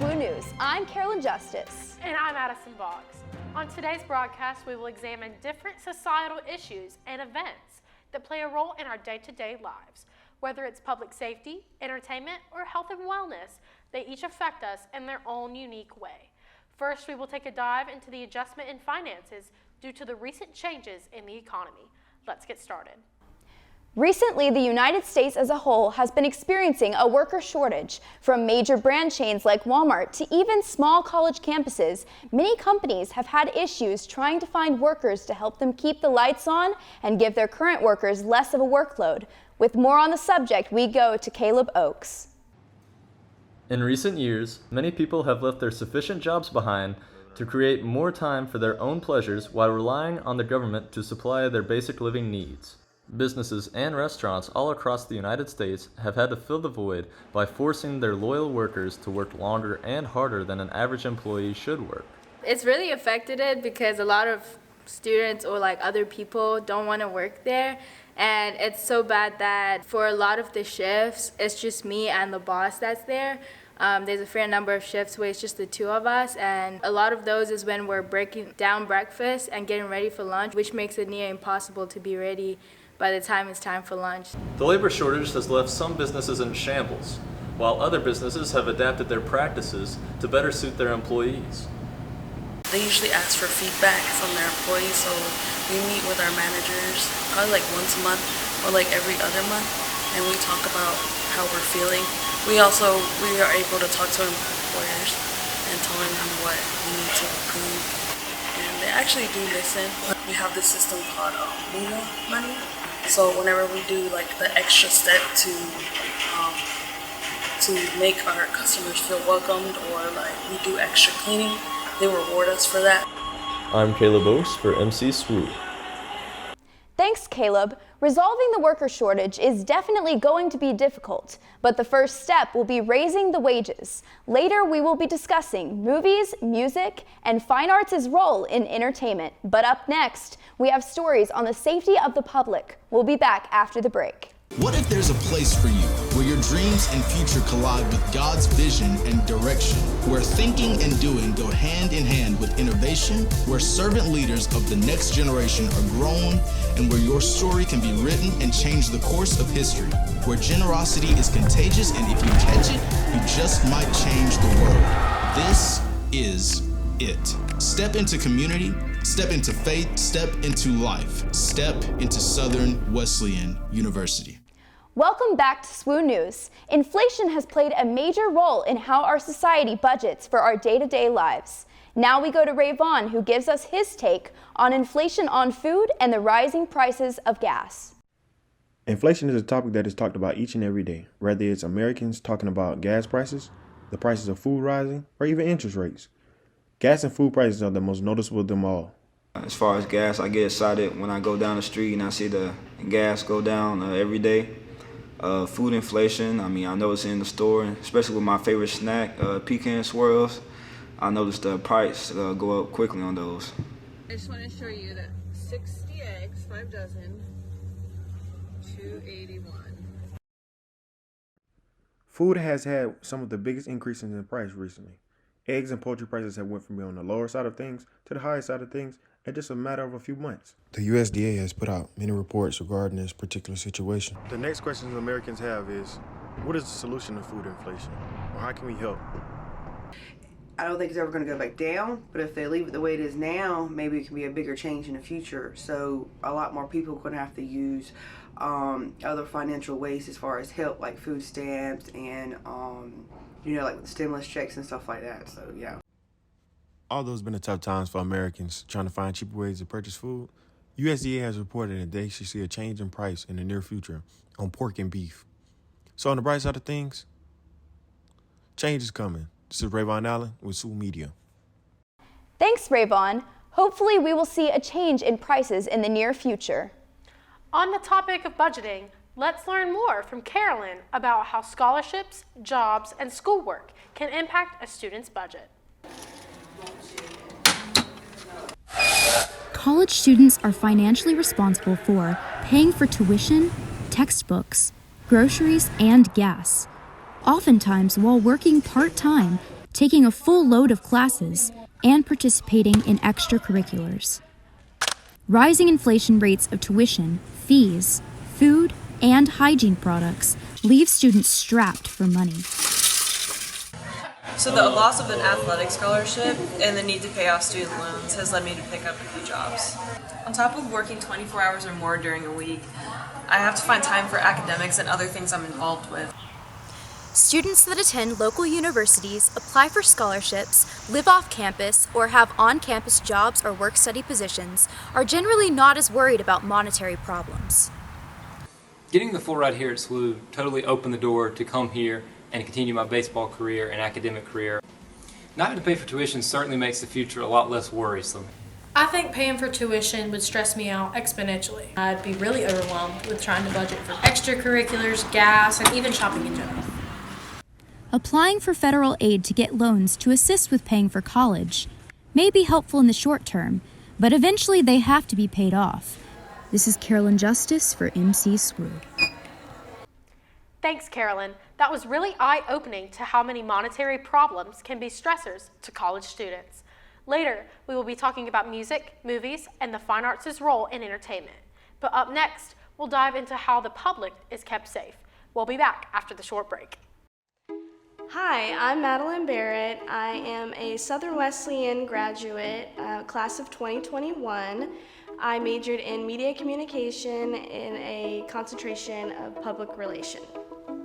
WSWU News. I'm Carolin Justus. And I'm Addison Boggs. On today's broadcast, we will examine different societal issues and events that play a role in our day-to-day lives. Whether it's public safety, entertainment, or health and wellness, they each affect us in their own unique way. First, we will take a dive into the adjustment in finances due to the recent changes in the economy. Let's get started. Recently, the United States as a whole has been experiencing a worker shortage. From major brand chains like Walmart to even small college campuses, many companies have had issues trying to find workers to help them keep the lights on and give their current workers less of a workload. With more on the subject, we go to Caleb Oakes. In recent years, many people have left their sufficient jobs behind to create more time for their own pleasures while relying on the government to supply their basic living needs. Businesses and restaurants all across the United States have had to fill the void by forcing their loyal workers to work longer and harder than an average employee should work. It's really affected it because a lot of students or other people don't want to work there, and it's so bad that for a lot of the shifts it's just me and the boss that's there. There's a fair number of shifts where it's just the two of us, and a lot of those is when we're breaking down breakfast and getting ready for lunch, which makes it near impossible to be ready by the time it's time for lunch. The labor shortage has left some businesses in shambles, while other businesses have adapted their practices to better suit their employees. They usually ask for feedback from their employees, so we meet with our managers probably once a month or every other month, and we talk about how we're feeling. We are able to talk to employers and tell them what we need to improve, and they actually do listen. We have this system called Luna money. So whenever we do the extra step to make our customers feel welcomed, or we do extra cleaning, they reward us for that. I'm Caleb Oakes for MC Swoop. Thanks, Caleb. Resolving the worker shortage is definitely going to be difficult, but the first step will be raising the wages. Later, we will be discussing movies, music, and fine arts' role in entertainment. But up next, we have stories on the safety of the public. We'll be back after the break. What if there's a place for you where your dreams and future collide with God's vision and direction, where thinking and doing go hand in hand with innovation, where servant leaders of the next generation are grown, and where your story can be written and change the course of history, where generosity is contagious, and if you catch it, you just might change the world. This is it. Step into community, step into faith, step into life, step into Southern Wesleyan University. Welcome back to SWU News. Inflation has played a major role in how our society budgets for our day-to-day lives. Now we go to Ray Vaughn, who gives us his take on inflation on food and the rising prices of gas. Inflation is a topic that is talked about each and every day, whether it's Americans talking about gas prices, the prices of food rising, or even interest rates. Gas and food prices are the most noticeable of them all. As far as gas, I get excited when I go down the street and I see the gas go down every day. Food inflation, I notice it in the store, especially with my favorite snack, pecan swirls. I noticed the price go up quickly on those. I just want to show you that 60 eggs, 5 dozen, $2.81. Food has had some of the biggest increases in price recently. Eggs and poultry prices have went from being on the lower side of things to the higher side of things in just a matter of a few months. The USDA has put out many reports regarding this particular situation. The next question Americans have is, what is the solution to food inflation? Or how can we help? I don't think it's ever going to go back down, but if they leave it the way it is now, maybe it can be a bigger change in the future. So a lot more people are going to have to use other financial ways as far as help, like food stamps and like stimulus checks and stuff like that. So yeah. Although it's been a tough times for Americans trying to find cheaper ways to purchase food, USDA has reported that they should see a change in price in the near future on pork and beef. So on the bright side of things, change is coming. This is Rayvon Allen with SWU Media. Thanks, Rayvon. Hopefully we will see a change in prices in the near future. On the topic of budgeting, let's learn more from Carolin about how scholarships, jobs, and schoolwork can impact a student's budget. College students are financially responsible for paying for tuition, textbooks, groceries, and gas. Oftentimes, while working part-time, taking a full load of classes, and participating in extracurriculars. Rising inflation rates of tuition, fees, food, and hygiene products leave students strapped for money. So the loss of an athletic scholarship and the need to pay off student loans has led me to pick up a few jobs. On top of working 24 hours or more during a week, I have to find time for academics and other things I'm involved with. Students that attend local universities, apply for scholarships, live off campus, or have on-campus jobs or work-study positions are generally not as worried about monetary problems. Getting the full ride here at SWU totally opened the door to come here and continue my baseball career and academic career. Not having to pay for tuition certainly makes the future a lot less worrisome. I think paying for tuition would stress me out exponentially. I'd be really overwhelmed with trying to budget for extracurriculars, gas, and even shopping in general. Applying for federal aid to get loans to assist with paying for college may be helpful in the short term, but eventually they have to be paid off. This is Carolin Justus for MC SWU. Thanks, Carolyn. That was really eye-opening to how many monetary problems can be stressors to college students. Later, we will be talking about music, movies, and the fine arts' role in entertainment. But up next, we'll dive into how the public is kept safe. We'll be back after the short break. Hi, I'm Madeline Barrett. I am a Southern Wesleyan graduate, class of 2021. I majored in media communication in a concentration of public relations.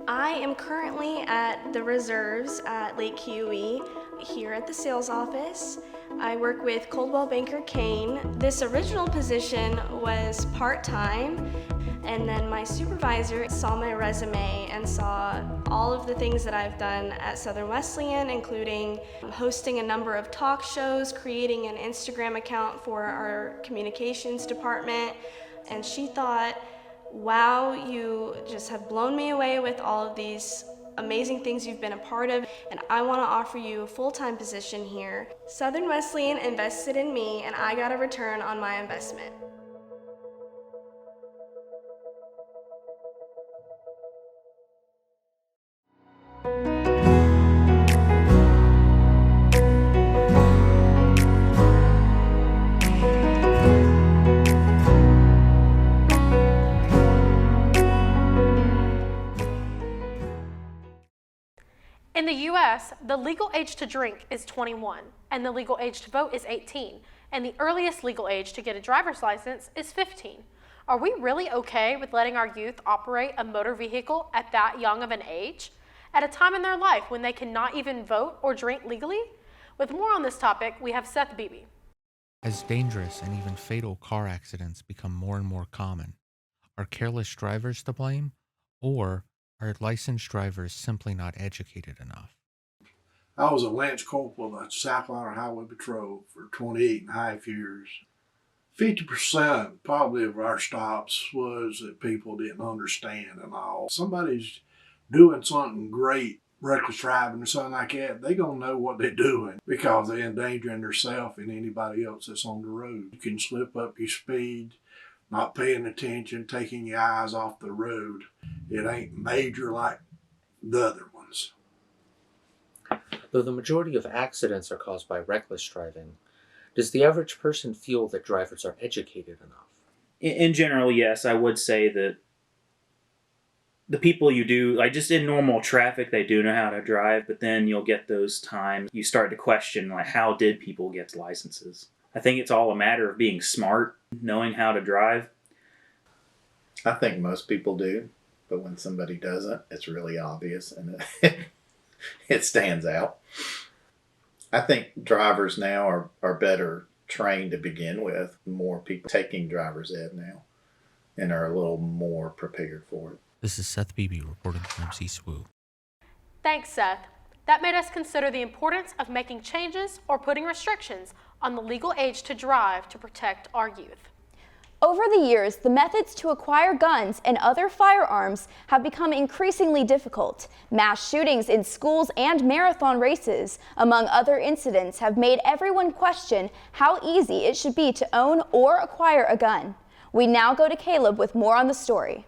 I am currently at the reserves at Lake QE here at the sales office. I work with Coldwell Banker Kane. This original position was part-time, and then my supervisor saw my resume and saw all of the things that I've done at Southern Wesleyan, including hosting a number of talk shows, creating an Instagram account for our communications department, and she thought, wow, you just have blown me away with all of these amazing things you've been a part of, and I want to offer you a full-time position here. Southern Wesleyan invested in me, and I got a return on my investment. In the U.S., the legal age to drink is 21, and the legal age to vote is 18, and the earliest legal age to get a driver's license is 15. Are we really okay with letting our youth operate a motor vehicle at that young of an age, at a time in their life when they cannot even vote or drink legally? With more on this topic, we have Seth Beebe. As dangerous and even fatal car accidents become more and more common, are careless drivers to blame, or are licensed drivers simply not educated enough? I was a lance corporal of the South Carolina Highway Patrol for 28.5 years. 50% probably of our stops was that people didn't understand and all. Somebody's doing something great, reckless driving or something like that, they're going to know what they're doing because they're endangering themselves and anybody else that's on the road. You can slip up your speed, not paying attention, taking your eyes off the road. It ain't major like the other ones. Though the majority of accidents are caused by reckless driving, does the average person feel that drivers are educated enough? In general, yes. I would say that the people you do, like just in normal traffic, they do know how to drive, but then you'll get those times you start to question, like, how did people get licenses? I think it's all a matter of being smart, knowing how to drive. I think most people do, but when somebody doesn't, it's really obvious and it stands out. I think drivers now are better trained to begin with. More people taking driver's ed now and are a little more prepared for it. This is Seth Beebe reporting from MC SWU. Thanks, Seth. That made us consider the importance of making changes or putting restrictions on the legal age to drive to protect our youth. Over the years, the methods to acquire guns and other firearms have become increasingly difficult. Mass shootings in schools and marathon races, among other incidents, have made everyone question how easy it should be to own or acquire a gun. We now go to Caleb with more on the story.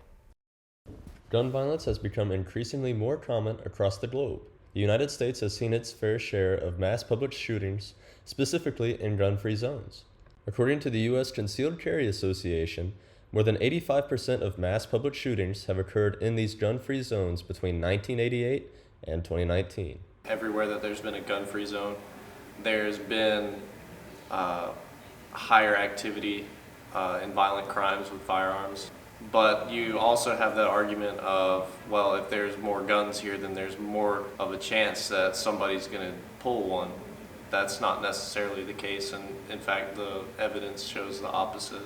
Gun violence has become increasingly more common across the globe. the United States has seen its fair share of mass public shootings, specifically in gun-free zones. According to the U.S. Concealed Carry Association, more than 85% of mass public shootings have occurred in these gun-free zones between 1988 and 2019. Everywhere that there's been a gun-free zone, there's been higher activity in violent crimes with firearms. But you also have that argument of, well, if there's more guns here, then there's more of a chance that somebody's going to pull one. That's not necessarily the case, and in fact, the evidence shows the opposite.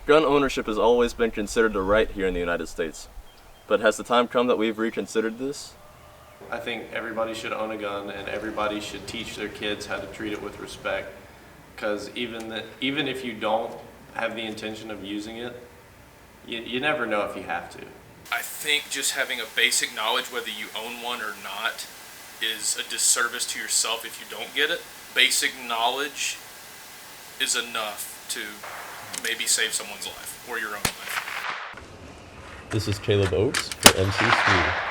Gun ownership has always been considered a right here in the United States. But has the time come that we've reconsidered this? I think everybody should own a gun, and everybody should teach their kids how to treat it with respect. Because even if you don't have the intention of using it, you never know if you have to. I think just having a basic knowledge whether you own one or not is a disservice to yourself if you don't get it. Basic knowledge is enough to maybe save someone's life or your own life. This is Caleb Oates for MC2.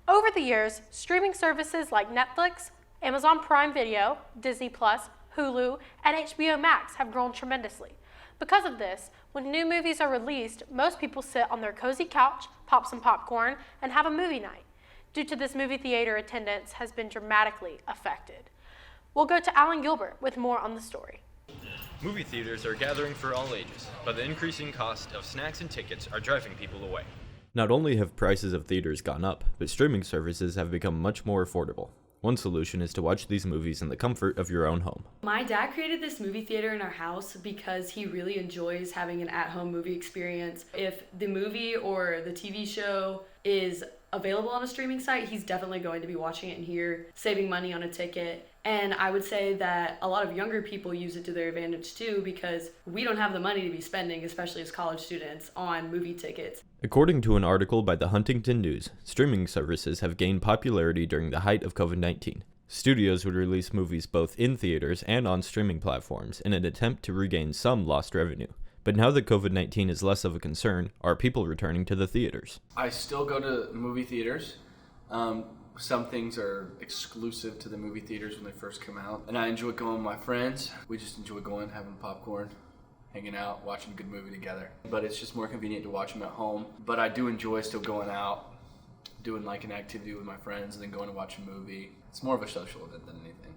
Over the years, streaming services like Netflix, Amazon Prime Video, Disney+, Hulu, and HBO Max have grown tremendously. Because of this, when new movies are released, most people sit on their cozy couch, pop some popcorn, and have a movie night. Due to this, movie theater attendance has been dramatically affected. We'll go to Alan Gilbert with more on the story. Movie theaters are gathering for all ages, but the increasing cost of snacks and tickets are driving people away. Not only have prices of theaters gone up, but streaming services have become much more affordable. One solution is to watch these movies in the comfort of your own home. My dad created this movie theater in our house because he really enjoys having an at-home movie experience. If the movie or the TV show is available on a streaming site, he's definitely going to be watching it in here, saving money on a ticket. And I would say that a lot of younger people use it to their advantage too, because we don't have the money to be spending, especially as college students, on movie tickets. According to an article by the Huntington News, streaming services have gained popularity during the height of COVID-19. Studios would release movies both in theaters and on streaming platforms in an attempt to regain some lost revenue. But now that COVID-19 is less of a concern, are people returning to the theaters? I still go to movie theaters. Some things are exclusive to the movie theaters when they first come out. And I enjoy going with my friends. We just enjoy going, having popcorn, hanging out, watching a good movie together. But it's just more convenient to watch them at home. But I do enjoy still going out, doing like an activity with my friends, and then going to watch a movie. It's more of a social event than anything.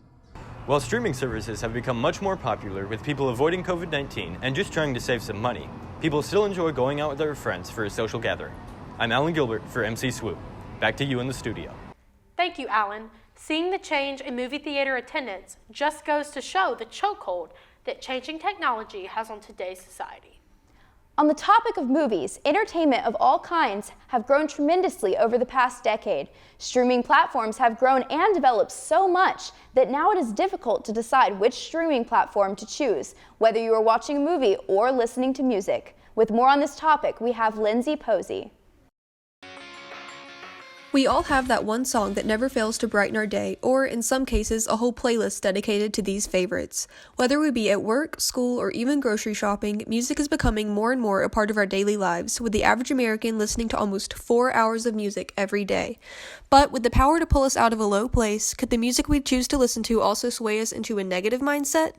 While streaming services have become much more popular with people avoiding COVID-19 and just trying to save some money, people still enjoy going out with their friends for a social gathering. I'm Alan Gilbert for MC2. Back to you in the studio. Thank you, Alan. Seeing the change in movie theater attendance just goes to show the chokehold that changing technology has on today's society. On the topic of movies, entertainment of all kinds have grown tremendously over the past decade. Streaming platforms have grown and developed so much that now it is difficult to decide which streaming platform to choose, whether you are watching a movie or listening to music. With more on this topic, we have Lindsay Posey. We all have that one song that never fails to brighten our day, or in some cases, a whole playlist dedicated to these favorites. Whether we be at work, school, or even grocery shopping, music is becoming more and more a part of our daily lives, with the average American listening to almost 4 hours of music every day. But with the power to pull us out of a low place, could the music we choose to listen to also sway us into a negative mindset?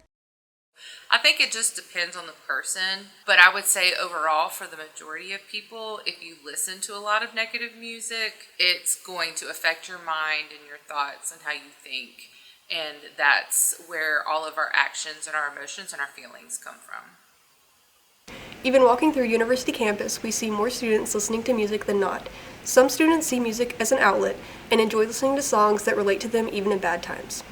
I think it just depends on the person, but I would say overall for the majority of people, if you listen to a lot of negative music, it's going to affect your mind and your thoughts and how you think, and that's where all of our actions and our emotions and our feelings come from. Even walking through university campus, we see more students listening to music than not. Some students see music as an outlet and enjoy listening to songs that relate to them even in bad times.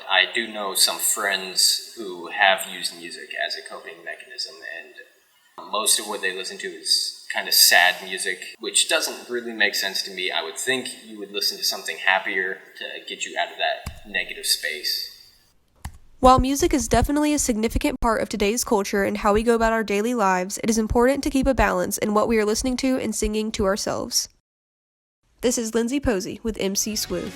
I do know some friends who have used music as a coping mechanism, and most of what they listen to is kind of sad music, which doesn't really make sense to me. I would think you would listen to something happier to get you out of that negative space. While music is definitely a significant part of today's culture and how we go about our daily lives, it is important to keep a balance in what we are listening to and singing to ourselves. This is Lindsay Posey with MC2.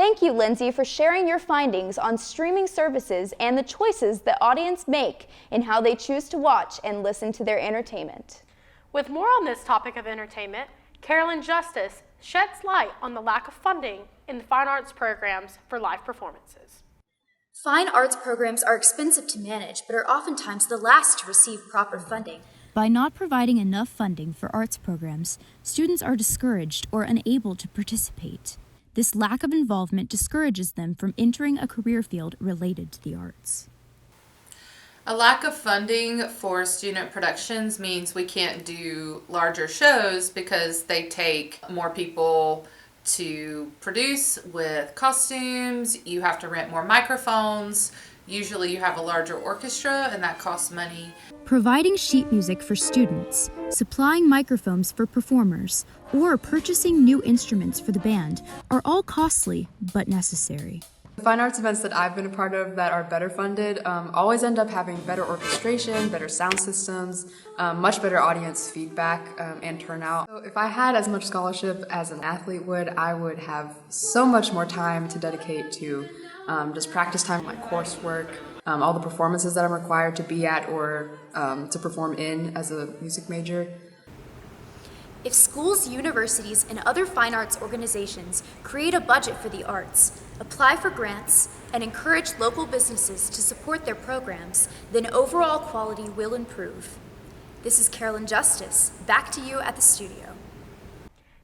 Thank you, Lindsay, for sharing your findings on streaming services and the choices that audience make in how they choose to watch and listen to their entertainment. With more on this topic of entertainment, Carolin Justus sheds light on the lack of funding in the fine arts programs for live performances. Fine arts programs are expensive to manage, but are oftentimes the last to receive proper funding. By not providing enough funding for arts programs, students are discouraged or unable to participate. This lack of involvement discourages them from entering a career field related to the arts. A lack of funding for student productions means we can't do larger shows because they take more people to produce with costumes. You have to rent more microphones. Usually you have a larger orchestra and that costs money. Providing sheet music for students, supplying microphones for performers, or purchasing new instruments for the band are all costly but necessary. The fine arts events that I've been a part of that are better funded always end up having better orchestration, better sound systems, much better audience feedback and turnout. So if I had as much scholarship as an athlete would, I would have so much more time to dedicate to just practice time, my coursework, all the performances that I'm required to be at or to perform in as a music major. If schools, universities, and other fine arts organizations create a budget for the arts, apply for grants, and encourage local businesses to support their programs, then overall quality will improve. This is Carolin Justus. Back to you at the studio.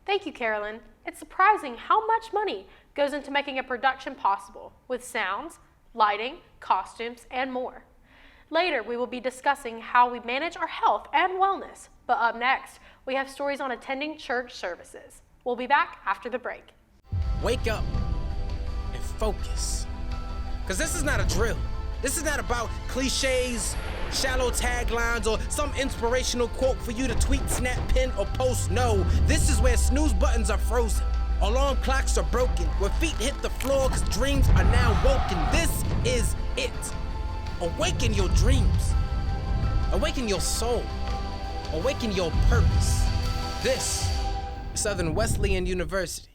Thank you, Carolin. It's surprising how much money goes into making a production possible with sounds, lighting, costumes, and more. Later, we will be discussing how we manage our health and wellness, but up next, we have stories on attending church services. We'll be back after the break. Wake up and focus. Because this is not a drill. This is not about cliches, shallow taglines, or some inspirational quote for you to tweet, snap, pin, or post. No, this is where snooze buttons are frozen. Alarm clocks are broken, where feet hit the floor because dreams are now woken. This is it. Awaken your dreams. Awaken your soul. Awaken your purpose. This is Southern Wesleyan University.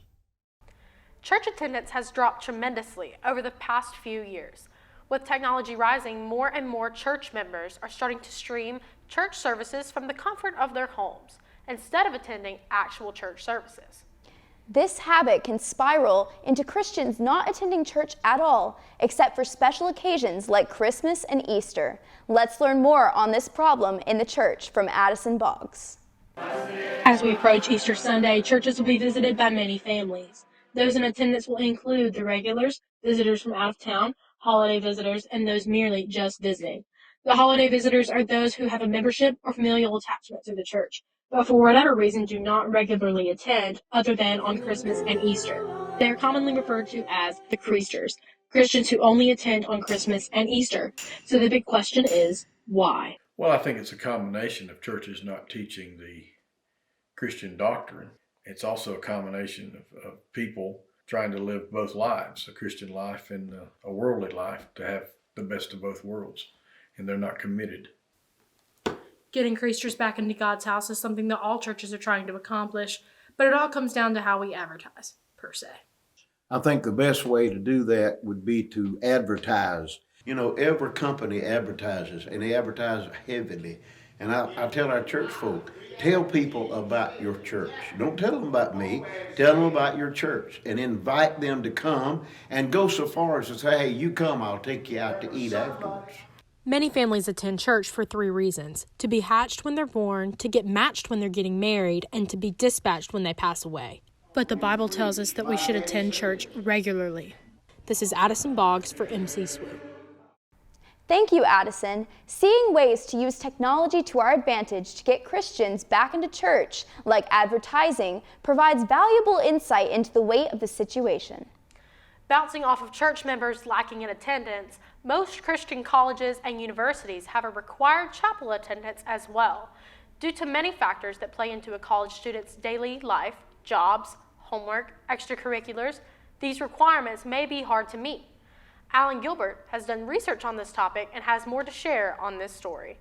Church attendance has dropped tremendously over the past few years. With technology rising, more and more church members are starting to stream church services from the comfort of their homes instead of attending actual church services. This habit can spiral into Christians not attending church at all, except for special occasions like Christmas and Easter. Let's learn more on this problem in the church from Addison Boggs. As we approach Easter Sunday, churches will be visited by many families. Those in attendance will include the regulars, visitors from out of town, holiday visitors, and those merely just visiting. The holiday visitors are those who have a membership or familial attachment to the church, but for whatever reason do not regularly attend other than on Christmas and Easter. They are commonly referred to as the creasters, Christians who only attend on Christmas and Easter. So the big question is, why? Well, I think it's a combination of churches not teaching the Christian doctrine. It's also a combination of people trying to live both lives, a Christian life and a worldly life, to have the best of both worlds, and they're not committed. Getting creasters back into God's house is something that all churches are trying to accomplish, but it all comes down to how we advertise, per se. I think the best way to do that would be to advertise. You know, every company advertises, and they advertise heavily. And I tell our church folk, tell people about your church. Don't tell them about me. Tell them about your church and invite them to come and go so far as to say, hey, you come, I'll take you out to eat afterwards. Many families attend church for 3 reasons: to be hatched when they're born, to get matched when they're getting married, and to be dispatched when they pass away. But the Bible tells us that we should attend church regularly. This is Addison Boggs for MC SWU. Thank you, Addison. Seeing ways to use technology to our advantage to get Christians back into church, like advertising, provides valuable insight into the weight of the situation. Bouncing off of church members lacking in attendance, most Christian colleges and universities have a required chapel attendance as well. Due to many factors that play into a college student's daily life, jobs, homework, extracurriculars, these requirements may be hard to meet. Alan Gilbert has done research on this topic and has more to share on this story.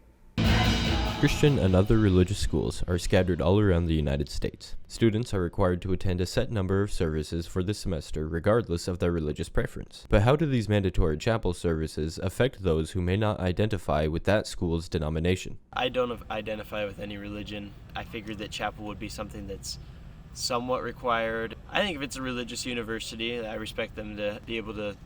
Christian and other religious schools are scattered all around the United States. Students are required to attend a set number of services for the semester regardless of their religious preference. But how do these mandatory chapel services affect those who may not identify with that school's denomination? I don't identify with any religion. I figured that chapel would be something that's somewhat required. I think if it's a religious university, I respect them to be able to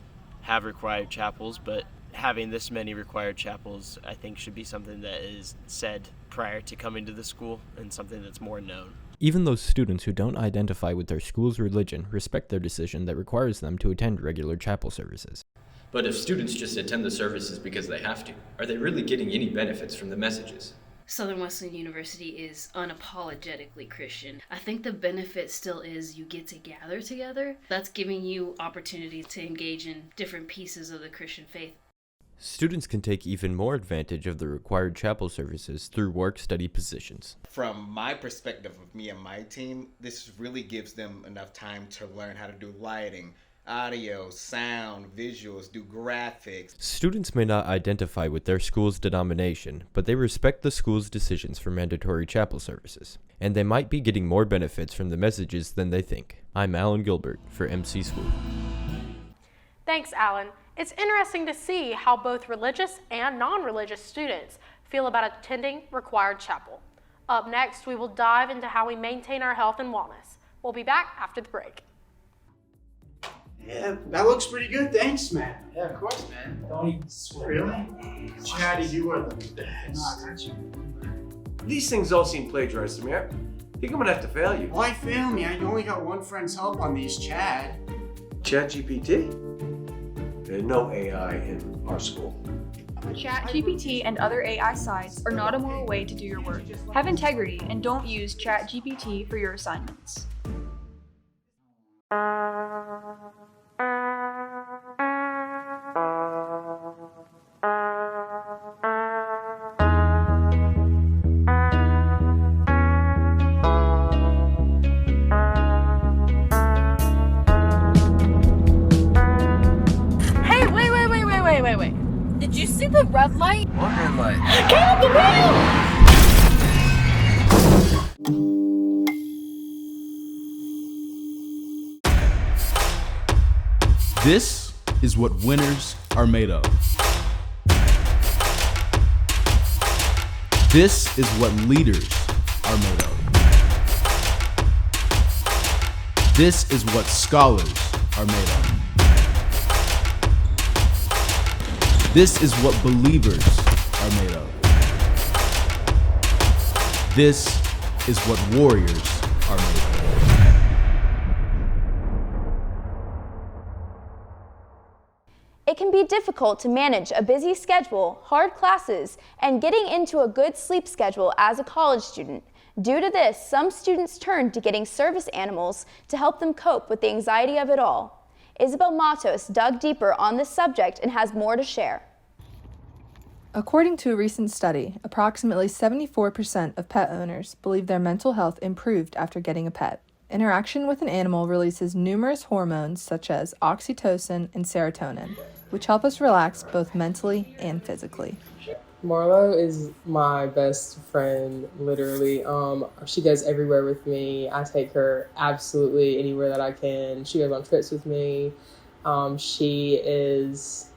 have required chapels, but having this many required chapels, I think, should be something that is said prior to coming to the school and something that's more known. Even those students who don't identify with their school's religion respect their decision that requires them to attend regular chapel services. But if students just attend the services because they have to, are they really getting any benefits from the messages? Southern Wesleyan University is unapologetically Christian. I think the benefit still is you get to gather together. That's giving you opportunity to engage in different pieces of the Christian faith. Students can take even more advantage of the required chapel services through work-study positions. From my perspective of me and my team, this really gives them enough time to learn how to do lighting, audio, sound, visuals, do graphics. Students may not identify with their school's denomination, but they respect the school's decisions for mandatory chapel services, and they might be getting more benefits from the messages than they think. I'm Alan Gilbert for MC-SWU. Thanks, Alan. It's interesting to see how both religious and non-religious students feel about attending required chapel. Up next, we will dive into how we maintain our health and wellness. We'll be back after the break. Yeah, that looks pretty good. Thanks, man. Yeah, of course, man. Don't even sweat. Really? Chatty, you are the best. No, I got you. These things all seem plagiarized to me. I think I'm gonna have to fail you. Why fail me? I only got one friend's help on these, Chad. ChatGPT? There's no AI in our school. ChatGPT and other AI sites are not a moral way to do your work. Have integrity and don't use ChatGPT for your assignments. Wait. Did you see the red light? What red light? Get up the rail! This is what winners are made of. This is what leaders are made of. This is what scholars are made of. This is what believers are made of. This is what warriors are made of. It can be difficult to manage a busy schedule, hard classes, and getting into a good sleep schedule as a college student. Due to this, some students turn to getting service animals to help them cope with the anxiety of it all. Isabel Matos dug deeper on this subject and has more to share. According to a recent study, approximately 74% of pet owners believe their mental health improved after getting a pet. Interaction with an animal releases numerous hormones such as oxytocin and serotonin, which help us relax both mentally and physically. Marlo is my best friend, literally. She goes everywhere with me. I take her absolutely anywhere that I can. She goes on trips with me. She is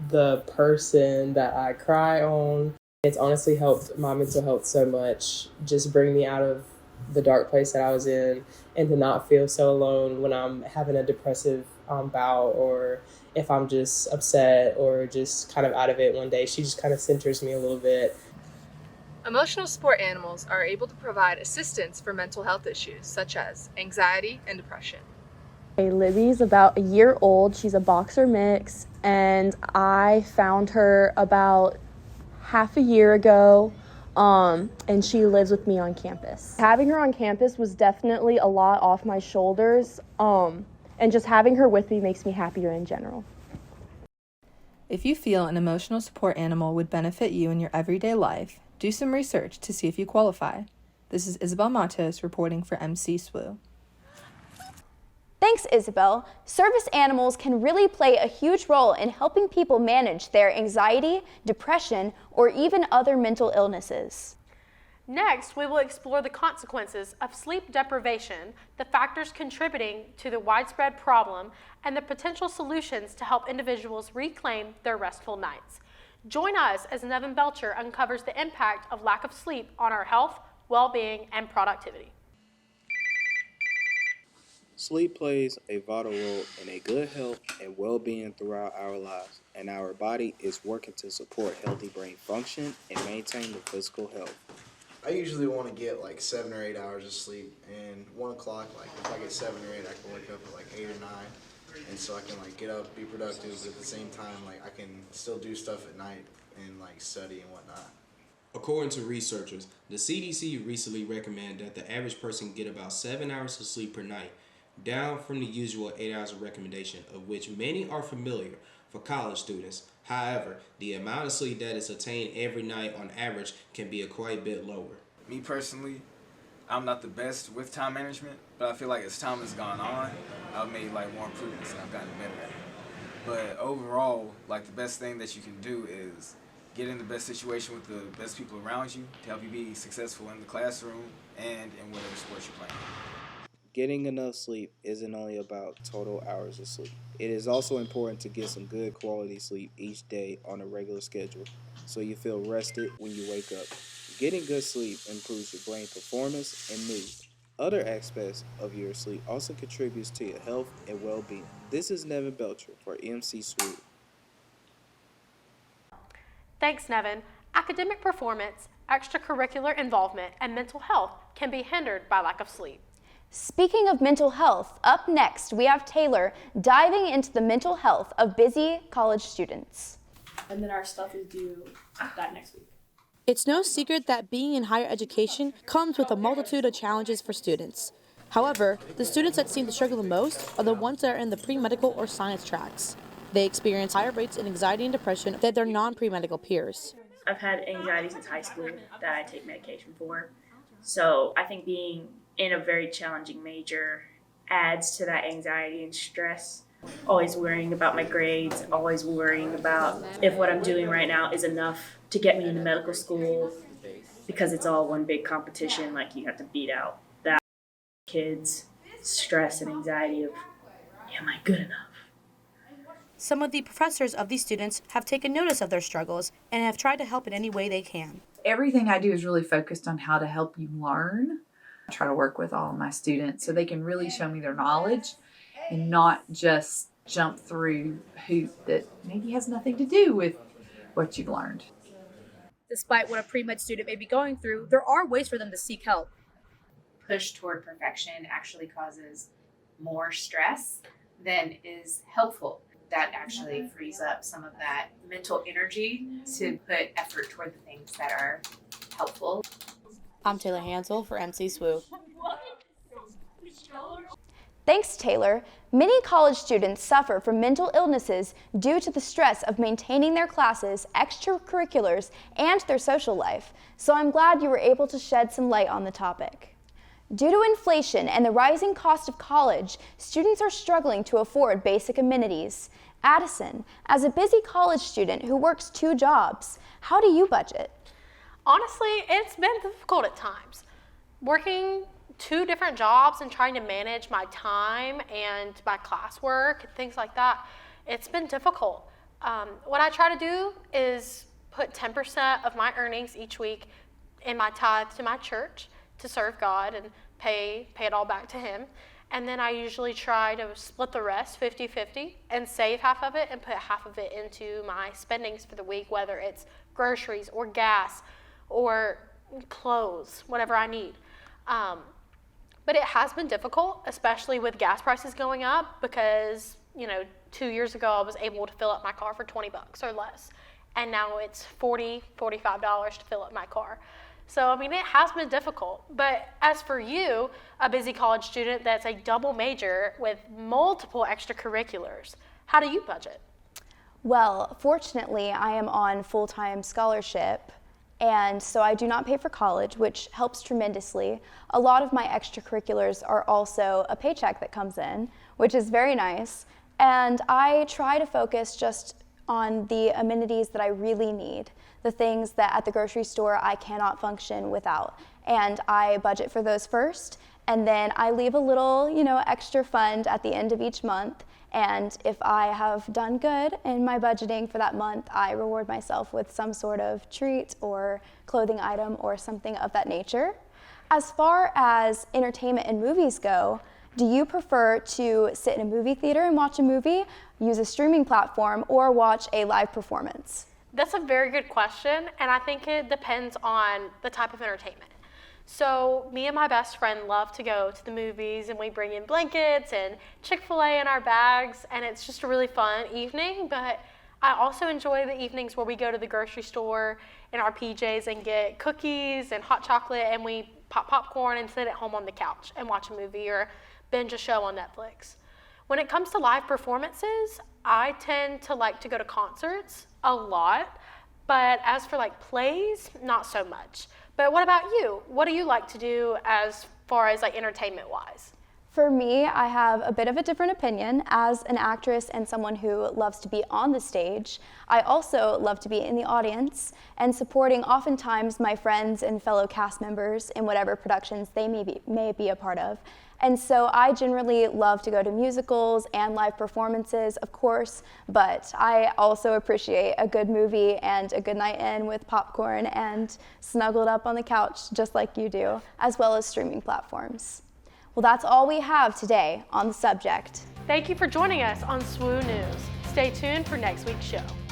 the person that I cry on. It's honestly helped my mental health so much, just bring me out of the dark place that I was in and to not feel so alone when I'm having a depressive bout, or if I'm just upset or just kind of out of it one day. She just kind of centers me a little bit. Emotional support animals are able to provide assistance for mental health issues such as anxiety and depression. Libby's about a year old. She's a boxer mix, and I found her about half a year ago. And she lives with me on campus. Having her on campus was definitely a lot off my shoulders, and just having her with me makes me happier in general. If you feel an emotional support animal would benefit you in your everyday life, do some research to see if you qualify. This is Isabel Matos reporting for MC-SWU. Thanks, Isabel. Service animals can really play a huge role in helping people manage their anxiety, depression, or even other mental illnesses. Next, we will explore the consequences of sleep deprivation, the factors contributing to the widespread problem, and the potential solutions to help individuals reclaim their restful nights. Join us as Nevin Belcher uncovers the impact of lack of sleep on our health, well-being, and productivity. Sleep plays a vital role in a good health and well-being throughout our lives, and our body is working to support healthy brain function and maintain the physical health. I usually want to get like 7 or 8 hours of sleep, and 1 o'clock, like if I get 7 or 8, I can wake up at like 8 or 9, and so I can like get up, be productive, but at the same time, like I can still do stuff at night and like study and whatnot. According to researchers, the CDC recently recommended that the average person get about 7 hours of sleep per night, down from the usual 8 hours of recommendation, of which many are familiar for college students. However, the amount of sleep that is attained every night on average can be a quite a bit lower. Me personally, I'm not the best with time management, but I feel like as time has gone on, I've made like more improvements and I've gotten better at it. But overall, like the best thing that you can do is get in the best situation with the best people around you to help you be successful in the classroom and in whatever sports you're playing. Getting enough sleep isn't only about total hours of sleep. It is also important to get some good quality sleep each day on a regular schedule so you feel rested when you wake up. Getting good sleep improves your brain performance and mood. Other aspects of your sleep also contributes to your health and well-being. This is Nevin Belcher for MCSWU. Thanks, Nevin. Academic performance, extracurricular involvement, and mental health can be hindered by lack of sleep. Speaking of mental health, up next we have Taylor diving into the mental health of busy college students. And then our stuff is due that next week. It's no secret that being in higher education comes with a multitude of challenges for students. However, the students that seem to struggle the most are the ones that are in the pre-medical or science tracks. They experience higher rates of anxiety and depression than their non-pre-medical peers. I've had anxiety since high school that I take medication for. So I think being in a very challenging major adds to that anxiety and stress. Always worrying about my grades, always worrying about if what I'm doing right now is enough to get me into medical school, because it's all one big competition. Like, you have to beat out that kids' stress and anxiety of, am I good enough? Some of the professors of these students have taken notice of their struggles and have tried to help in any way they can. Everything I do is really focused on how to help you learn. I try to work with all of my students so they can really show me their knowledge and not just jump through hoop that maybe has nothing to do with what you've learned. Despite what a pre-med student may be going through, there are ways for them to seek help. Push toward perfection actually causes more stress than is helpful. That actually frees up some of that mental energy to put effort toward the things that are helpful. I'm Taylor Hansel for MCSWU. Thanks, Taylor. Many college students suffer from mental illnesses due to the stress of maintaining their classes, extracurriculars, and their social life. So I'm glad you were able to shed some light on the topic. Due to inflation and the rising cost of college, students are struggling to afford basic amenities. Addison, as a busy college student who works 2 jobs, how do you budget? Honestly, it's been difficult at times. Working 2 different jobs and trying to manage my time and my classwork and things like that, it's been difficult. What I try to do is put 10% of my earnings each week in my tithe to my church to serve God and pay it all back to Him. And then I usually try to split the rest 50-50 and save half of it and put half of it into my spendings for the week, whether it's groceries or gas or clothes, whatever I need. But it has been difficult, especially with gas prices going up, because 2 years ago I was able to fill up my car for $20 or less, and now it's $40, $45 to fill up my car. So, it has been difficult. But as for you, a busy college student that's a double major with multiple extracurriculars, how do you budget? Well, fortunately, I am on full-time scholarship, and so I do not pay for college, which helps tremendously. A lot of my extracurriculars are also a paycheck that comes in, which is very nice. And I try to focus just on the amenities that I really need, the things that at the grocery store I cannot function without. And I budget for those first, and then I leave a little, extra fund at the end of each month. And if I have done good in my budgeting for that month, I reward myself with some sort of treat or clothing item or something of that nature. As far as entertainment and movies go, do you prefer to sit in a movie theater and watch a movie, use a streaming platform, or watch a live performance? That's a very good question, and I think it depends on the type of entertainment. So me and my best friend love to go to the movies, and we bring in blankets and Chick-fil-A in our bags, and it's just a really fun evening. But I also enjoy the evenings where we go to the grocery store in our PJs and get cookies and hot chocolate, and we pop popcorn and sit at home on the couch and watch a movie or binge a show on Netflix. When it comes to live performances, I tend to like to go to concerts a lot, but as for like plays, not so much. But what about you? What do you like to do as far as like entertainment wise? For me, I have a bit of a different opinion. As an actress and someone who loves to be on the stage, I also love to be in the audience and supporting oftentimes my friends and fellow cast members in whatever productions they may be a part of. And so I generally love to go to musicals and live performances, of course, but I also appreciate a good movie and a good night in with popcorn and snuggled up on the couch just like you do, as well as streaming platforms. Well, that's all we have today on the subject. Thank you for joining us on SWU News. Stay tuned for next week's show.